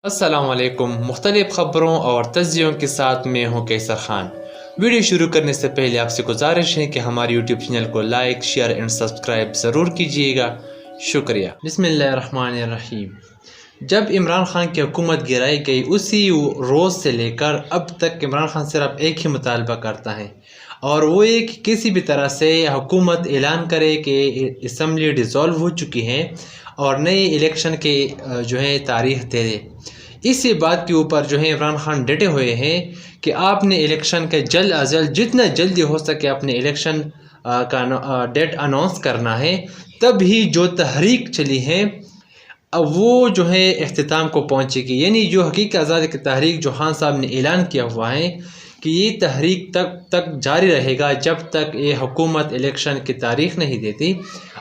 السلام علیکم۔ مختلف خبروں اور تجزیوں کے ساتھ میں ہوں کیسر خان۔ ویڈیو شروع کرنے سے پہلے آپ سے گزارش ہے کہ ہمارے یوٹیوب چینل کو لائک، شیئر اینڈ سبسکرائب ضرور کیجیے گا، شکریہ۔ بسم اللہ الرحمن الرحیم۔ جب عمران خان کی حکومت گرائی گئی اسی روز سے لے کر اب تک عمران خان صرف ایک ہی مطالبہ کرتا ہے، اور وہ یہ کہ کسی بھی طرح سے حکومت اعلان کرے کہ اسمبلی ڈیزالو ہو چکی ہے اور نئے الیکشن کے تاریخ دے دے۔ اسی بات کے اوپر عمران خان ڈٹے ہوئے ہیں کہ آپ نے الیکشن کے جلد از جلد جتنا جلدی ہو سکے اپنے الیکشن کا ڈیٹ اناؤنس کرنا ہے، تب ہی جو تحریک چلی ہے اب وہ اختتام کو پہنچے گی۔ یعنی جو حقیقی آزادی کی تحریک جو خان صاحب نے اعلان کیا ہوا ہے کہ یہ تحریک تک جاری رہے گا جب تک یہ حکومت الیکشن کی تاریخ نہیں دیتی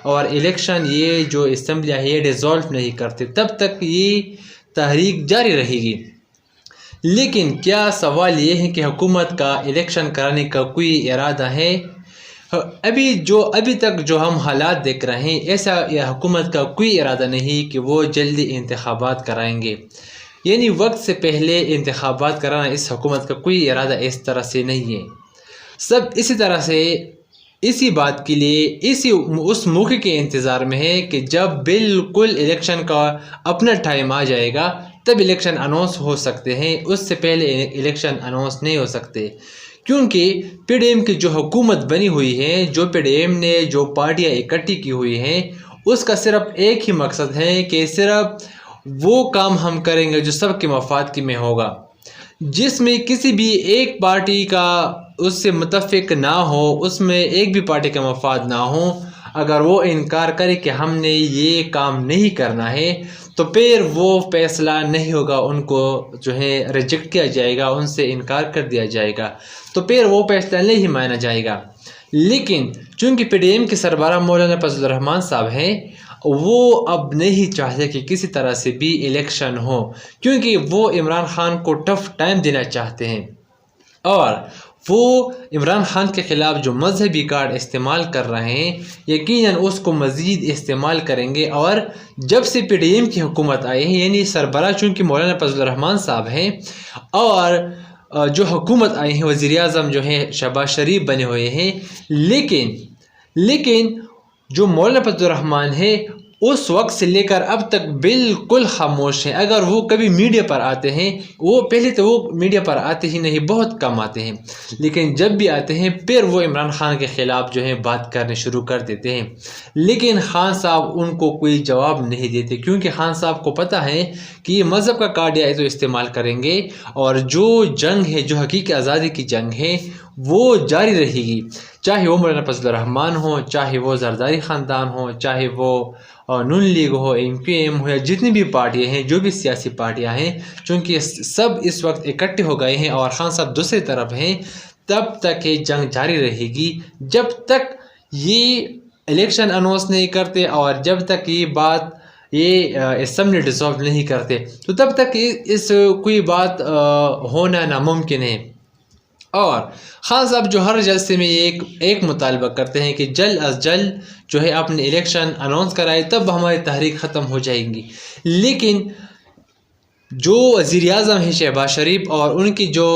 اور الیکشن یہ جو اسمبلی ہے یہ ڈیزالو نہیں کرتے، تب تک یہ تحریک جاری رہے گی۔ لیکن کیا سوال یہ ہے کہ حکومت کا الیکشن کرانے کا کوئی ارادہ ہے؟ ابھی تک جو ہم حالات دیکھ رہے ہیں ایسا یہ حکومت کا کوئی ارادہ نہیں کہ وہ جلدی انتخابات کرائیں گے۔ یعنی وقت سے پہلے انتخابات کرانا اس حکومت کا کوئی ارادہ اس طرح سے نہیں ہے۔ سب اسی طرح سے اسی بات کے لیے اس موقع کے انتظار میں ہے کہ جب بالکل الیکشن کا اپنا ٹائم آ جائے گا تب الیکشن اناؤنس ہو سکتے ہیں، اس سے پہلے الیکشن اناؤنس نہیں ہو سکتے، کیونکہ پی ڈی ایم کی جو حکومت بنی ہوئی ہے، جو پی ڈی ایم نے جو پارٹیاں اکٹھی کی ہوئی ہیں، اس کا صرف ایک ہی مقصد ہے کہ صرف وہ کام ہم کریں گے جو سب کے مفاد میں ہوگا، جس میں کسی بھی ایک پارٹی کا اس سے متفق نہ ہو، اس میں ایک بھی پارٹی کا مفاد نہ ہو۔ اگر وہ انکار کرے کہ ہم نے یہ کام نہیں کرنا ہے تو پھر وہ فیصلہ نہیں ہوگا، ان کو ریجیکٹ کیا جائے گا، ان سے انکار کر دیا جائے گا، تو پھر وہ فیصلہ نہیں مانا جائے گا۔ لیکن چونکہ پی ڈی ایم کے سربراہ مولانا فضل الرحمان صاحب ہیں، وہ اب نہیں چاہتے کہ کسی طرح سے بھی الیکشن ہو، کیونکہ وہ عمران خان کو ٹف ٹائم دینا چاہتے ہیں، اور وہ عمران خان کے خلاف جو مذہبی کارڈ استعمال کر رہے ہیں یقیناً اس کو مزید استعمال کریں گے۔ اور جب سے پی ڈی ایم کی حکومت آئی ہے، یعنی سربراہ چونکہ مولانا فضل الرحمان صاحب ہیں اور جو حکومت آئی ہیں وزیر اعظم شہباز شریف بنے ہوئے ہیں، لیکن جو مولانا فضل الرحمان ہے اس وقت سے لے کر اب تک بالکل خاموش ہیں۔ اگر وہ کبھی میڈیا پر آتے ہیں، وہ پہلے تو وہ میڈیا پر آتے ہی نہیں، بہت کم آتے ہیں، لیکن جب بھی آتے ہیں پھر وہ عمران خان کے خلاف بات کرنے شروع کر دیتے ہیں، لیکن خان صاحب ان کو کوئی جواب نہیں دیتے، کیونکہ خان صاحب کو پتہ ہے کہ یہ مذہب کا کارڈ یا تو استعمال کریں گے اور جو جنگ ہے، جو حقیقی آزادی کی جنگ ہے، وہ جاری رہے گی، چاہے وہ مولانا فضل الرحمان ہو، چاہے وہ زرداری خاندان ہو، چاہے وہ نون لیگ ہو، ایم کیو ایم ہو، یا جتنی بھی پارٹیاں ہیں، جو بھی سیاسی پارٹیاں ہیں، چونکہ سب اس وقت اکٹھے ہو گئے ہیں اور خان صاحب دوسری طرف ہیں، تب تک یہ جنگ جاری رہے گی جب تک یہ الیکشن اناؤنس نہیں کرتے اور جب تک یہ اسمبلی ڈیزالو نہیں کرتے، تو تب تک اس کوئی بات ہونا ناممکن ہے۔ اور خان صاحب جو ہر جلسے میں ایک مطالبہ کرتے ہیں کہ جلد از جلد اپنے الیکشن اناؤنس کرائے، تب ہماری تحریک ختم ہو جائے گی۔ لیکن جو وزیر اعظم ہیں شہباز شریف اور ان کی جو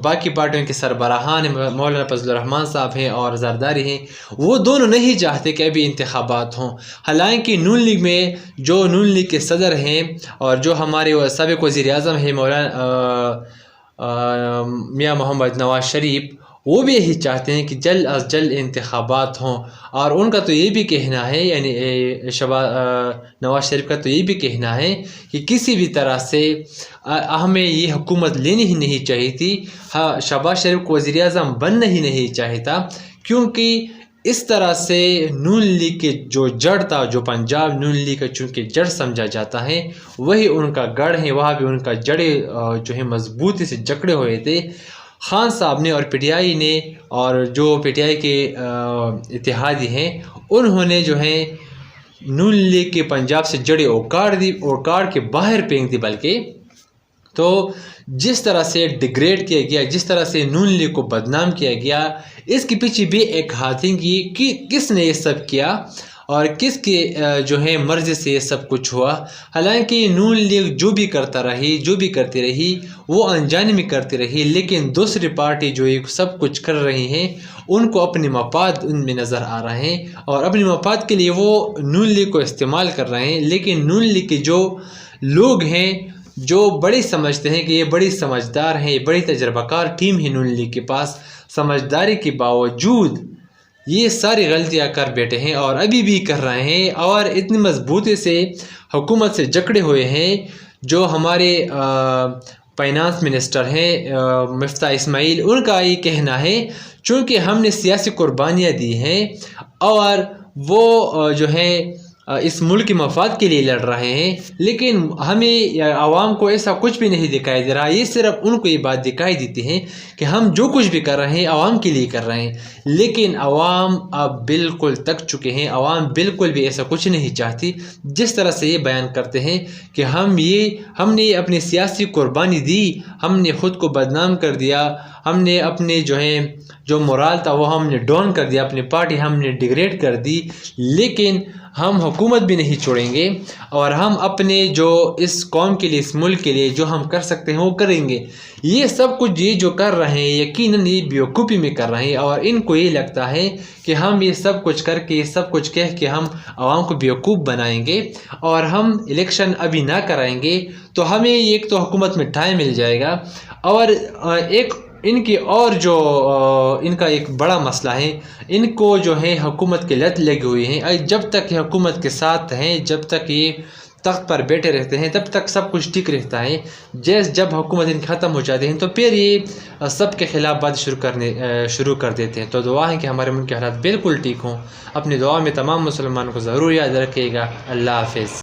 باقی پارٹیوں کے سربراہان ہیں، مولانا فضل الرحمان صاحب ہیں اور زرداری ہیں، وہ دونوں نہیں چاہتے کہ ابھی انتخابات ہوں۔ حالانکہ نون لیگ میں جو نون لیگ کے صدر ہیں اور جو ہمارے سابق وزیر اعظم ہیں مولانا میاں محمد نواز شریف، وہ بھی یہی چاہتے ہیں کہ جلد از جلد انتخابات ہوں، اور ان کا تو یہ بھی کہنا ہے، یعنی نواز شریف کا تو یہ بھی کہنا ہے کہ کسی بھی طرح سے ہمیں یہ حکومت لینی ہی نہیں چاہیے تھی، شہباز شریف کو وزیر اعظم بننا ہی نہیں چاہتا، کیونکہ اس طرح سے نون لیگ کے جو جڑ تھا، جو پنجاب نون لیگ کا چونکہ جڑ سمجھا جاتا ہے، وہی ان کا گڑھ ہے، وہاں بھی ان کا جڑے مضبوطی سے جکڑے ہوئے تھے۔ خان صاحب نے اور پی ٹی آئی نے اور جو پی ٹی آئی کے اتحادی ہیں، انہوں نے نون لیگ کے پنجاب سے جڑیں اوکاڑ کے باہر پھینک دی، بلکہ تو جس طرح سے ڈیگریڈ کیا گیا، جس طرح سے نون لیگ کو بدنام کیا گیا، اس کے پیچھے بھی ایک ہاتھ ہے کہ کس نے یہ سب کیا، اور کس کے جو ہے مرضی سے یہ سب کچھ ہوا. حالانکہ نون لیگ جو بھی کرتی رہی وہ انجانے میں کرتی رہی، لیکن دوسری پارٹی جو یہ سب کچھ کر رہی ہیں ان کو اپنے مفاد ان میں نظر آ رہے ہیں، اور اپنے مفاد کے لیے وہ نون لیگ کو استعمال کر رہے ہیں. لیکن نون لیگ کے جو لوگ ہیں جو بڑے سمجھتے ہیں کہ یہ بڑی سمجھدار ہیں، یہ بڑی تجربہ کار ٹیم ہے نون لیگ کے پاس، سمجھداری کے باوجود یہ ساری غلطیاں کر بیٹھے ہیں اور ابھی بھی کر رہے ہیں، اور اتنی مضبوطی سے حکومت سے جکڑے ہوئے ہیں. جو ہمارے فائنانس منسٹر ہیں مفتاح اسماعیل، ان کا یہ کہنا ہے چونکہ ہم نے سیاسی قربانیاں دی ہیں اور وہ جو ہے اس ملک کے مفاد کے لیے لڑ رہے ہیں، لیکن ہمیں عوام کو ایسا کچھ بھی نہیں دکھائی دے رہا. یہ صرف ان کو یہ بات دکھائی دیتی ہے کہ ہم جو کچھ بھی کر رہے ہیں عوام کے لیے کر رہے ہیں، لیکن عوام اب بالکل تک چکے ہیں. عوام بالکل بھی ایسا کچھ نہیں چاہتی. جس طرح سے یہ بیان کرتے ہیں کہ ہم نے اپنی سیاسی قربانی دی، ہم نے خود کو بدنام کر دیا، ہم نے اپنے جو مورال تھا وہ ہم نے ڈاؤن کر دیا، اپنی پارٹی ہم نے ڈیگریڈ کر دی، لیکن ہم حکومت بھی نہیں چھوڑیں گے اور ہم اپنے جو اس قوم کے لیے، اس ملک کے لیے جو ہم کر سکتے ہیں وہ کریں گے. یہ سب کچھ یہ جو کر رہے ہیں یقیناً یہ بیوقوفی میں کر رہے ہیں، اور ان کو یہ لگتا ہے کہ ہم یہ سب کچھ کر کے، یہ سب کچھ کہہ کے ہم عوام کو بیوقوف بنائیں گے اور ہم الیکشن ابھی نہ کرائیں گے تو ہمیں ایک تو حکومت میں ٹائم مل جائے گا، اور ایک ان کی اور جو ان کا ایک بڑا مسئلہ ہے، ان کو جو ہے حکومت کی لت لگی ہوئی ہے. جب تک یہ حکومت کے ساتھ ہیں، جب تک یہ تخت پر بیٹھے رہتے ہیں، تب تک سب کچھ ٹھیک رہتا ہے. جب حکومت ان ختم ہو جاتے ہیں تو پھر یہ سب کے خلاف بات شروع کر دیتے ہیں. تو دعا ہے کہ ہمارے ملک کے حالات بالکل ٹھیک ہوں. اپنی دعا میں تمام مسلمانوں کو ضرور یاد رکھیے گا. اللہ حافظ.